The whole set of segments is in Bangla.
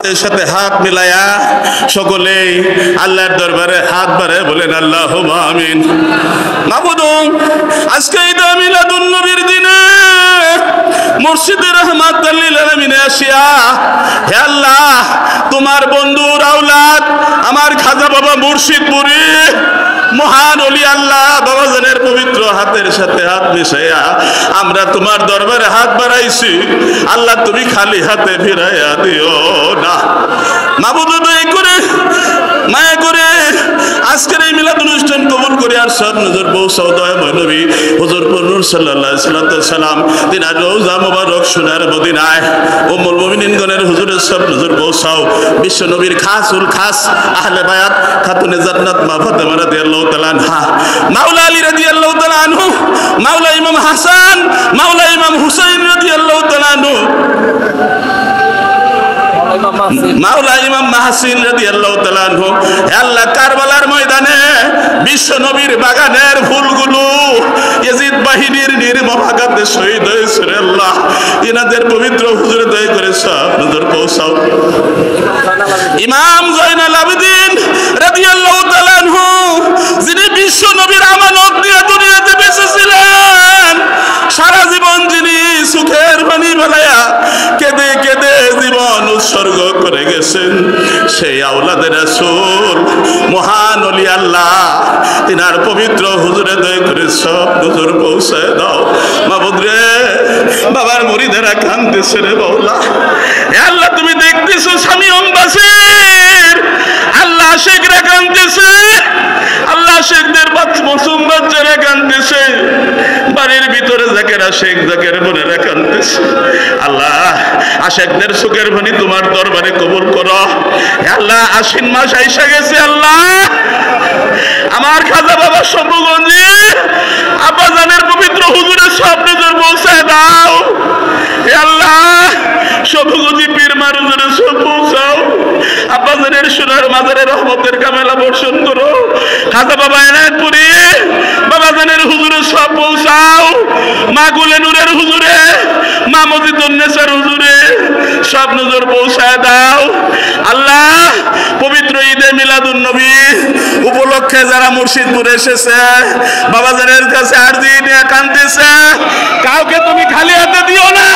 এর সাথে হাত মিলায়া সকলেই আল্লাহর দরবারে হাত বাড়ায় বলেন আল্লাহুম্মা আমিন। মাবুদ, আজকে ঈদ মিলাদুন নবীর দিনে মুর্শিদে রহমাতুল লিল আলামিনে আসিয়া হে আল্লাহ, তোমার বন্ধুর আওলাদ আমার খাজা বাবা মুর্শিদপুরি মহান ওলি আল্লাহ বাবাজানের পবিত্র হাতের সাথে হাত মিশাইয়া আমরা তোমার দরবারে হাত বাড়াইছি। আল্লাহ, তুমি খালি হাতে ফিরাইয়া দিও না। মাবুদ, দয়া করে মায়া করে আজকের এই মিলাদ অনুষ্ঠান কবুল করে আর সব নজর পৌঁছাও দয়াময় নবী হুজুর নূর সাল্লাল্লাহু আলাইহি সাল্লাম তিনার রওজা মোবারক সোনার মদিনায় উম্মুল মুমিনিনগণের হুজুরের সব নজর পৌঁছাও। বিশ্ব নবীর খাসুল খাস আহলে বায়াত খাতুনে জান্নাত মা ফাতেমা রাদিয়াল্লাহু তাআলা আনহা, মাওলা আলী রাদিয়াল্লাহু তাআলা আনহু, মাওলা ইমাম হাসান, মাওলা ইমাম হুসাইন রাদিয়াল্লাহু তাআলা আনহু, মাওলা ইমাম মাহসিন রাদিয়াল্লাহু তাআলা আনহু। হে আল্লাহ, কারবালার ময়দানে বিশ্ব নবীর বাগানের ফুলগুলো ইয়াজিদ বাহিনীর নির্মম আঘাতে শহীদ হয়েছে রে আল্লাহ, ইনাদের পবিত্র হুজুরে দয়া করে সব নজর পৌঁছাও। ইমাম জয়নাল আবেদিন রাদিয়াল্লাহু তাআলা আনহু, যিনি বিশ্ব নবীর আমানত দিয়ে দুনিয়াতে বেঁচে ছিলেন, সারা জীবন যিনি সুখের পানি ফেলায়া কেঁদে কেঁদে জীবন উৎসর্গ করে গেছেন, সেই আওলাদে রাসূল মহান ওলি আল্লাহ তিনার পবিত্র হুজুরে দয়া করে সব নজর পৌঁছায় দাও। মাবুদ রে, বাবার মুরিদেরা কাঁদতেছে রে মাওলা। হে আল্লাহ, তুমি দেখতেছো স্বামী অম্বাসীর আল্লাহ শেখরা কাঁদতেছে, আল্লাহ শেখদের মাসুম বাচ্চারা কাঁদতেছে, বাড়ির ভিতরে জাকেরা শেখ জাকের বোনেরা কাঁদতেছে। আল্লাহ, আশেকদের সুখের বাণী তোমার দরবারে কবুল করো। আল্লাহ, আশ্বিন মাস আইসা গেছে, আল্লাহ আমার খাজা বাবা শম্ভুগঞ্জে আব্বাজানের পবিত্র হুজুরের সব নজর পৌঁছায় দাও। হে আল্লাহ, শম্ভুগঞ্জি পীর মার হুজুরে সব পৌঁছাও। আব্বাজানের সোনার মাজারে রহমতের কামেলা বর্ষণ করো। খাজা বাবা এনায়তপুরি বাবাজানের হুজুরে সব পৌঁছাও। মা গুলে নূরের হুজুরে, মা মজিদুন নেসার হুজুরে সব নজর পৌঁছায় দাও। আল্লাহ, পবিত্র ঈদে মিলাদুন নবী উপলক্ষে যারা মুর্শিদপুরে এসেছে বাবাজানের কাছে আরজি নিয়ে কাঁদতেছে, কাউকে তুমি খালি হাতে দিও না,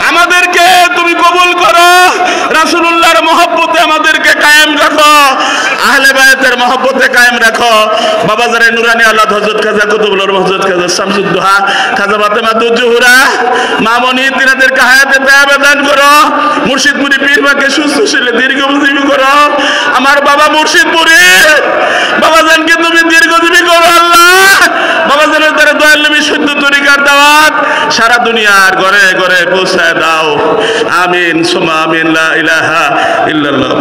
আমাদেরকে তুমি কবুল করো। রাসূলুল্লাহর মহব্বতে আমাদেরকে কায়েম রাখো, আহলে বায়াতের মহব্বতে কায়েম রাখো। বাবাজারের নুরানি আল্লাহ হযরত খাজা কুতুবুল্লাহ হযরত খাজা শামসুদ্দোহা খাজা ফাতেমাতুজ জোহরা মামনি তিনাদেরকে হায়াতে তাইয়্যিবা দান করো। মুর্শিদপুরি পীরবাকে সুস্থ শরীরে দীর্ঘজীবী করো। আমার বাবা মুর্শিদপুরি বাবাজানকে তুমি দীর্ঘজীবী করো আল্লাহ। বাবাজানের দ্বারা দয়াল নবী শুদ্ধ তরিকার দাওয়াত সারা দুনিয়ার ঘরে ঘরে পৌঁছায় দাও। আমিন সুম্মা আমিন। লা ইলাহা ইল্লাল্লাহ।